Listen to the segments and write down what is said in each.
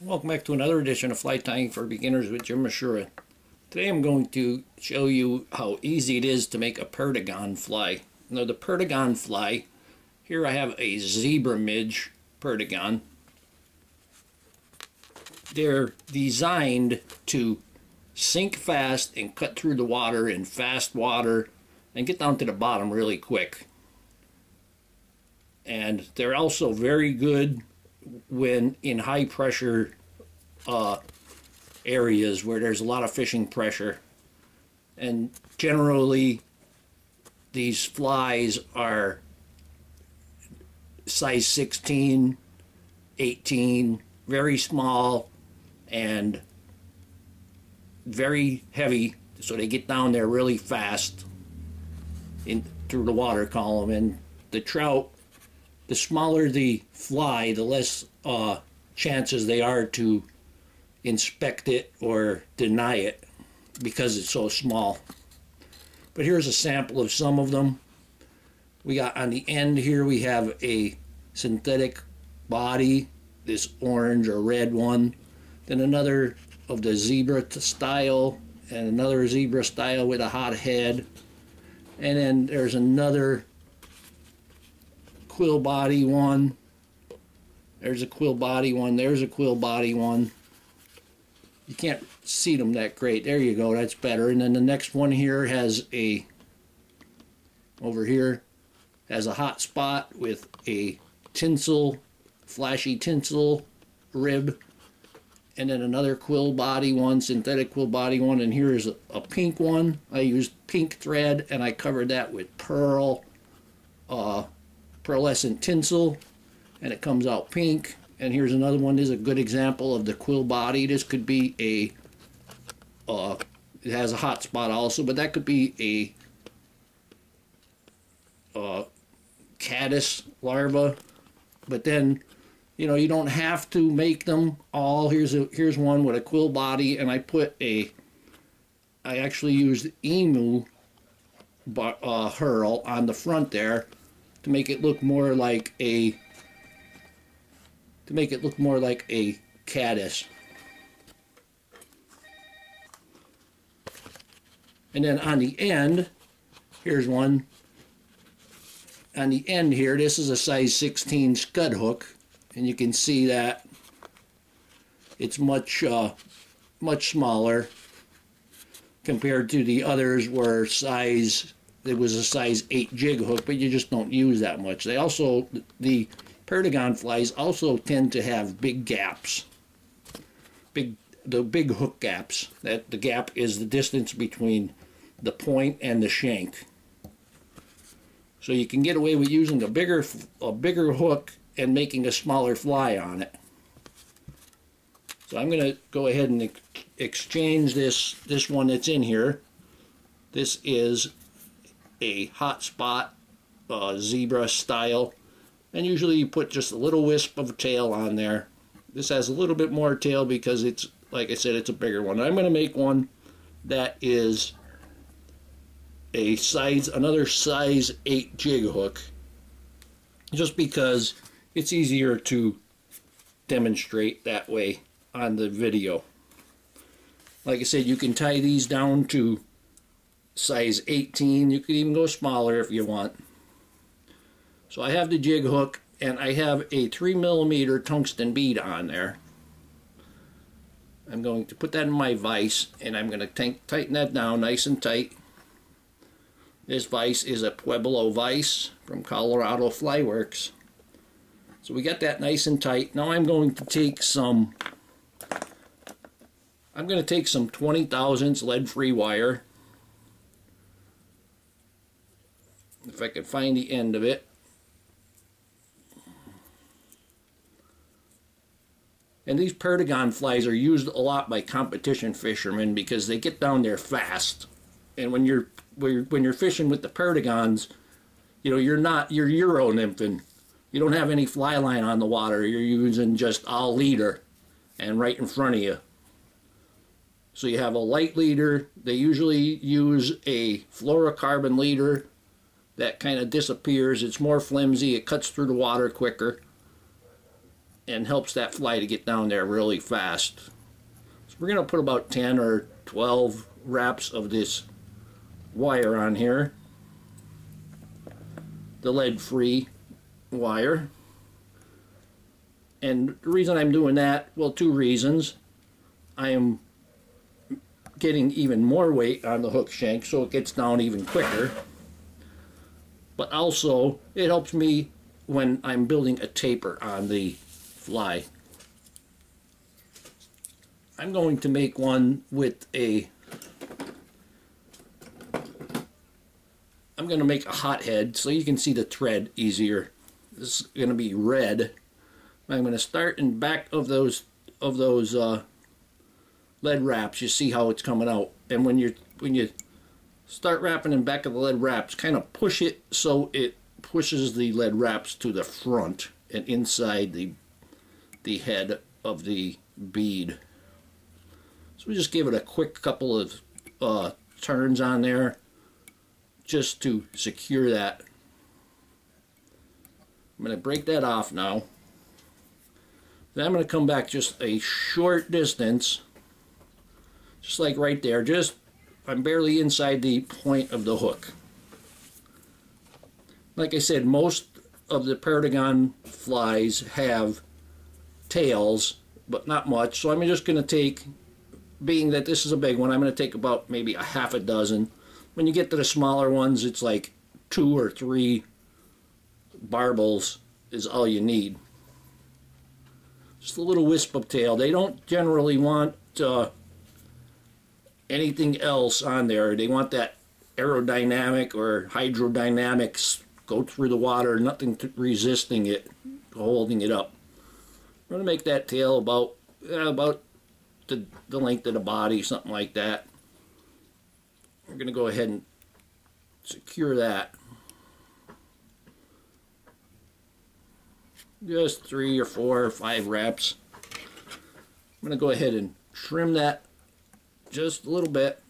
Welcome back to another edition of Fly Tying for Beginners with Jim Misiura. Today I'm going to show you how easy it is to make a Perdigon fly. Now the Perdigon fly, here I have a zebra midge Perdigon. They're designed to sink fast and cut through the water in fast water and get down to the bottom really quick. And they're also very good when in high pressure areas where there's a lot of fishing pressure. And generally these flies are size 16, 18, very small and very heavy, so they get down there really fast through the water column. And the trout, the smaller the fly, the less chances they are to inspect it or deny it because it's so small. But here's a sample of some of them. We got on the end here, we have a synthetic body, this orange or red one, then another of the zebra style, and another zebra style with a hot head, and then there's another quill body one. There's a quill body one. There's a quill body one. You can't see them that great. There you go. That's better. And then the next one here has a, over here, has a hot spot with a tinsel, flashy tinsel rib. And then another quill body one, synthetic quill body one. And here's a pink one. I used pink thread and I covered that with pearlescent tinsel, and it comes out pink. And here's another one. This is a good example of the quill body. This could be a it has a hot spot also, but that could be a caddis larva. But then, you know, you don't have to make them all. Here's one with a quill body, and I actually used emu herl on the front there to make it look more like a caddis. And then on the end, here's one. On the end here, this is a size 16 scud hook, and you can see that it's much smaller compared to the others where it was a size 8 jig hook, but you just don't use that much. They also, the Perdigon flies also tend to have big gaps, the big hook gaps. That the gap is the distance between the point and the shank. So you can get away with using a bigger hook and making a smaller fly on it. So I'm going to go ahead and exchange this one that's in here. This is a hot spot zebra style, and usually you put just a little wisp of tail on there. This has a little bit more tail because it's, like I said, it's a bigger one. I'm going to make one that is another size 8 jig hook, just because it's easier to demonstrate that way on the video. Like I said, you can tie these down to size 18. You could even go smaller if you want. So I have the jig hook, and I have a 3mm tungsten bead on there. I'm going to put that in my vise, and I'm going to tighten that down nice and tight. This vise is a Pueblo vise from Colorado Fly Works. So we got that nice and tight. Now I'm going to take some 20 thousandths lead-free wire. If I could find the end of it. And these Perdigon flies are used a lot by competition fishermen because they get down there fast. And when you're fishing with the Perdigons, you know, you're Euro nymphing. You don't have any fly line on the water. You're using just all leader and right in front of you. So you have a light leader. They usually use a fluorocarbon leader that kind of disappears. It's more flimsy. It cuts through the water quicker. and helps that fly to get down there really fast. So we're going to put about 10 or 12 wraps of this wire on here, the lead-free wire. And the reason I'm doing that, well, two reasons. I am getting even more weight on the hook shank so it gets down even quicker. But also, it helps me when I'm building a taper on the fly. I'm going to make one with a... I'm going to make a hot head so you can see the thread easier. This is going to be red. I'm going to start in back of those lead wraps. You see how it's coming out, and when you start wrapping in back of the lead wraps, kind of push it so it pushes the lead wraps to the front and inside the head of the bead. So we just give it a quick couple of turns on there just to secure that. I'm going to break that off now. Then I'm going to come back just a short distance, just like right there. Just I'm barely inside the point of the hook. Like I said, most of the Perdigon flies have tails, but not much. So I'm just going to take, being that this is a big one, I'm going to take about maybe a half a dozen. When you get to the smaller ones, it's like 2 or 3 barbels is all you need. Just a little wisp of tail. They don't generally want anything else on there. They want that aerodynamic or hydrodynamics go through the water, nothing resisting it, holding it up. I'm going to make that tail about the length of the body, something like that. We're going to go ahead and secure that. Just 3 or 4 or 5 wraps. I'm going to go ahead and trim that just a little bit.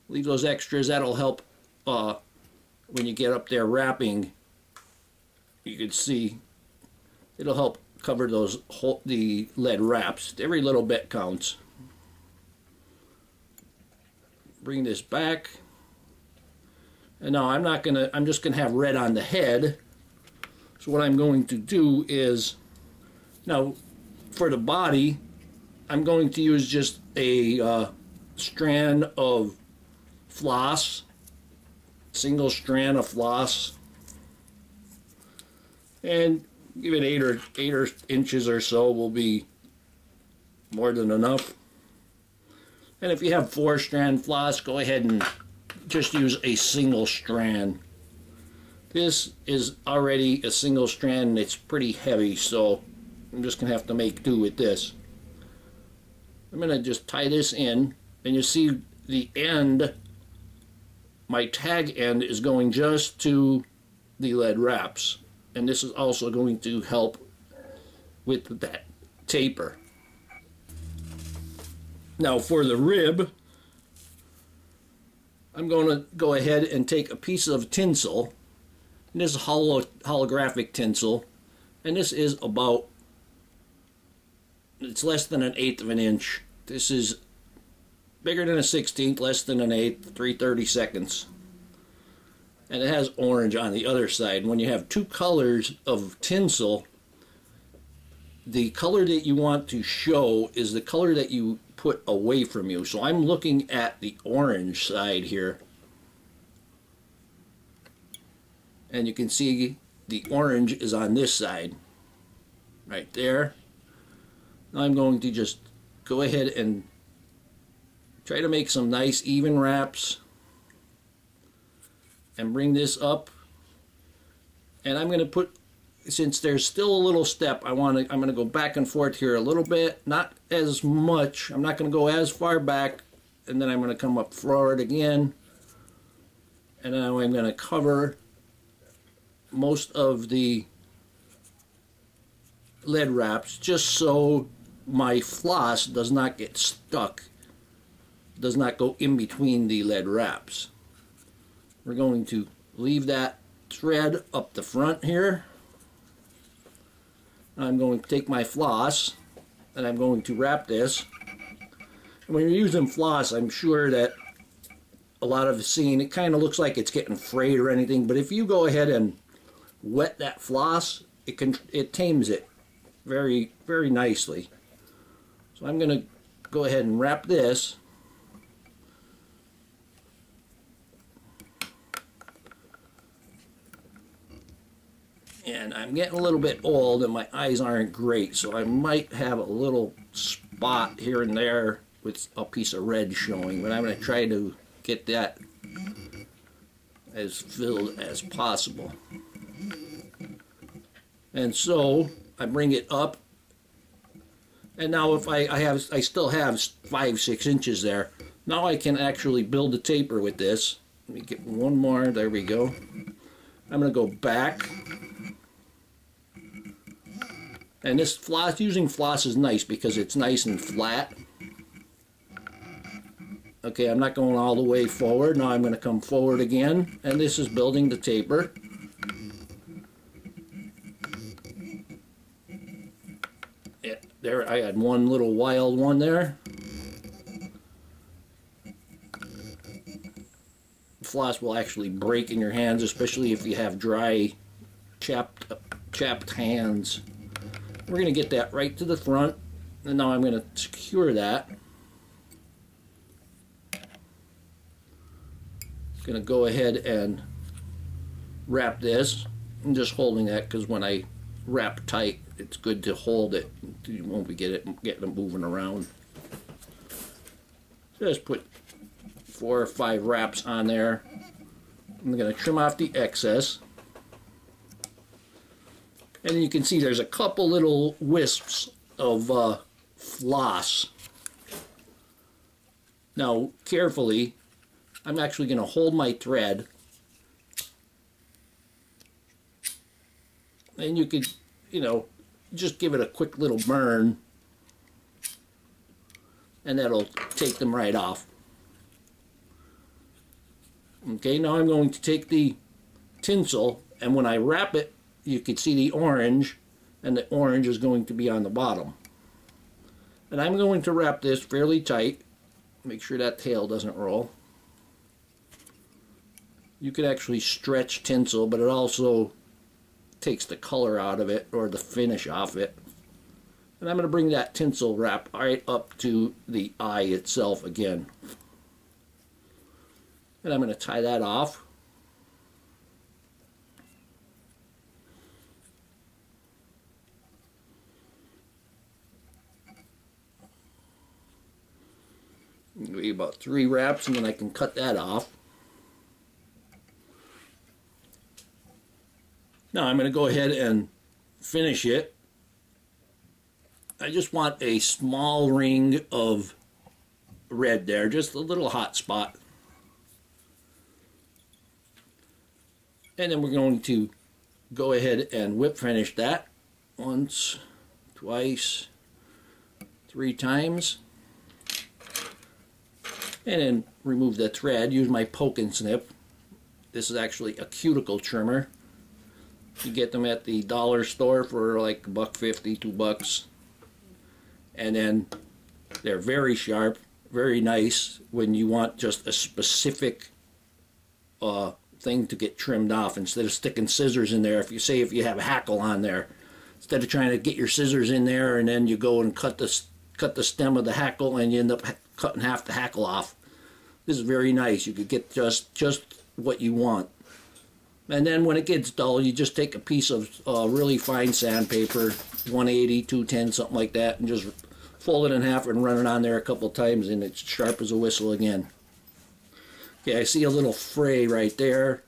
Leave those extras. That'll help when you get up there wrapping. You can see it'll help cover the lead wraps. Every little bit counts. Bring this back. And now I'm just gonna have red on the head. So what I'm going to do is, now for the body, I'm going to use just a strand of floss, single strand of floss, and give it 8 inches or so will be more than enough. And if you have 4-strand floss, go ahead and just use a single strand. This is already a single strand and it's pretty heavy, so I'm just going to have to make do with this. I'm going to just tie this in, and you see the end, my tag end is going just to the lead wraps. And this is also going to help with that taper. Now for the rib, I'm going to go ahead and take a piece of tinsel. And this is holographic tinsel, and this is about, it's less than 1/8 of an inch. This is bigger than a 1/16, less than 1/8, 3/32. And it has orange on the other side. When you have 2 colors of tinsel, the color that you want to show is the color that you put away from you. So I'm looking at the orange side here. And you can see the orange is on this side, right there. Now I'm going to just go ahead and try to make some nice even wraps and bring this up. And I'm going to put, since there's still a little step, I'm going to go back and forth here a little bit, not as much. I'm not going to go as far back, and then I'm going to come up forward again. And now I'm going to cover most of the lead wraps just so my floss does not get stuck, does not go in between the lead wraps. We're going to leave that thread up the front here. I'm going to take my floss and I'm going to wrap this. And when you're using floss, I'm sure that a lot of the scene, it kind of looks like it's getting frayed or anything, but if you go ahead and wet that floss, it tames it very, very nicely. So I'm going to go ahead and wrap this. And I'm getting a little bit old and my eyes aren't great, so I might have a little spot here and there with a piece of red showing, but I'm going to try to get that as filled as possible. And so I bring it up, and now if I still have 5-6 inches there. Now I can actually build a taper with this. Let me get one more. There we go. I'm going to go back. And this floss, using floss is nice because it's nice and flat. Okay, I'm not going all the way forward. Now I'm going to come forward again, and this is building the taper. Yeah, there, I had one little wild one there. Floss will actually break in your hands, especially if you have dry, chapped hands. We're going to get that right to the front, and now I'm going to secure that. Going to go ahead and wrap this. I'm just holding that because when I wrap tight, it's good to hold it. You won't be getting it moving around. Just put 4 or 5 wraps on there. I'm going to trim off the excess. And you can see there's a couple little wisps of floss. Now, carefully, I'm actually going to hold my thread, and you could, you know, just give it a quick little burn, and that'll take them right off. Okay, now I'm going to take the tinsel, and when I wrap it, you can see the orange, and the orange is going to be on the bottom. And I'm going to wrap this fairly tight, make sure that tail doesn't roll. You could actually stretch tinsel, but it also takes the color out of it, or the finish off it. And I'm going to bring that tinsel wrap right up to the eye itself again. And I'm going to tie that off. Maybe about 3 wraps, and then I can cut that off. Now I'm going to go ahead and finish it. I just want a small ring of red there, just a little hot spot. And then we're going to go ahead and whip finish that once, twice, 3 times. And then remove the thread, use my poke and snip. This is actually a cuticle trimmer. You get them at the dollar store for like $1.50, $2. And then they're very sharp, very nice when you want just a specific thing to get trimmed off instead of sticking scissors in there. If you have a hackle on there, instead of trying to get your scissors in there and then you go and cut the stem of the hackle and you end up cutting half the hackle off. This is very nice. You could get just what you want. And then when it gets dull, you just take a piece of really fine sandpaper, 180, 210, something like that, and just fold it in half and run it on there a couple times, and it's sharp as a whistle again. Okay, I see a little fray right there.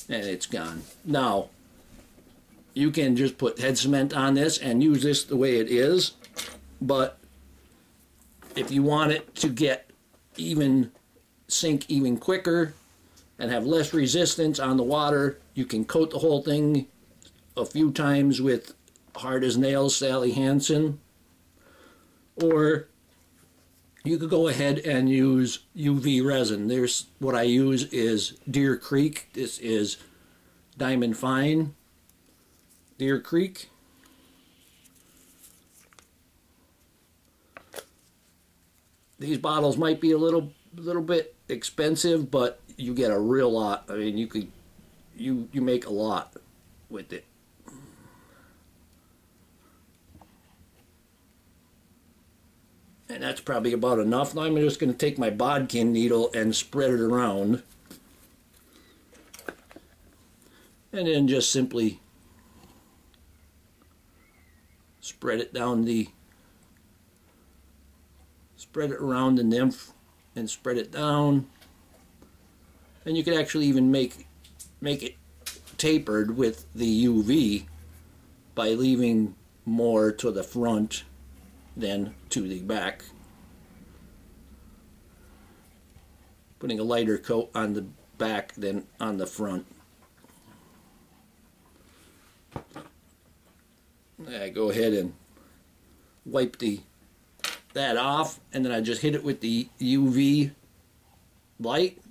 And it's gone. Now, you can just put head cement on this and use this the way it is, but if you want it to get sink even quicker and have less resistance on the water, you can coat the whole thing a few times with Hard as Nails Sally Hansen, or you could go ahead and use UV resin. What I use is Deer Creek. This is Diamond Fine. Deer Creek. These bottles might be a little bit expensive, but you get a real lot. I mean, you make a lot with it. And that's probably about enough. Now I'm just going to take my bodkin needle and spread it around. And then just simply spread it around the nymph and spread it down. And you could actually even make it tapered with the UV by leaving more to the front than to the back. Putting a lighter coat on the back than on the front. I go ahead and wipe that off, and then I just hit it with the UV light.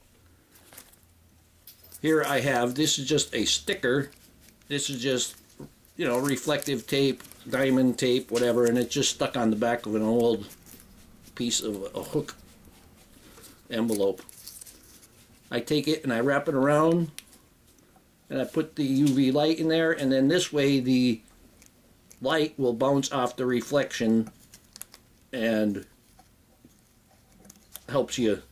Here I have, this is just a sticker. This is just, you know, reflective tape, diamond tape, whatever, and it's just stuck on the back of an old piece of a hook envelope. I take it and I wrap it around, and I put the UV light in there, and then this way the light will bounce off the reflection and helps you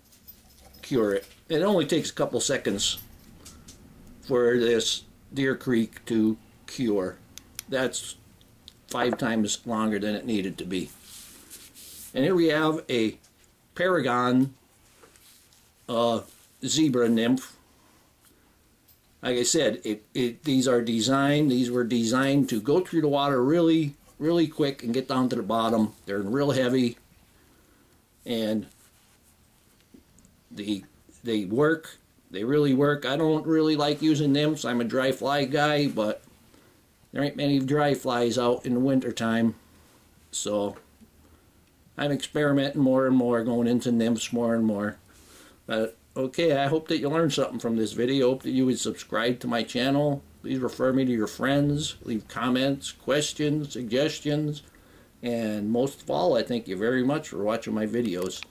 cure it. It only takes a couple seconds for this Deer Creek to cure. That's 5 times longer than it needed to be. And here we have a Perdigon zebra nymph. Like I said, these were designed to go through the water really quick and get down to the bottom. They're real heavy, and they work. They really work. I don't really like using nymphs. I'm a dry fly guy, but there ain't many dry flies out in the winter time, so I'm experimenting more and more, going into nymphs more and more. But okay, I hope that you learned something from this video. Hope that you would subscribe to my channel. Please refer me to your friends. Leave comments, questions, suggestions. And most of all, I thank you very much for watching my videos.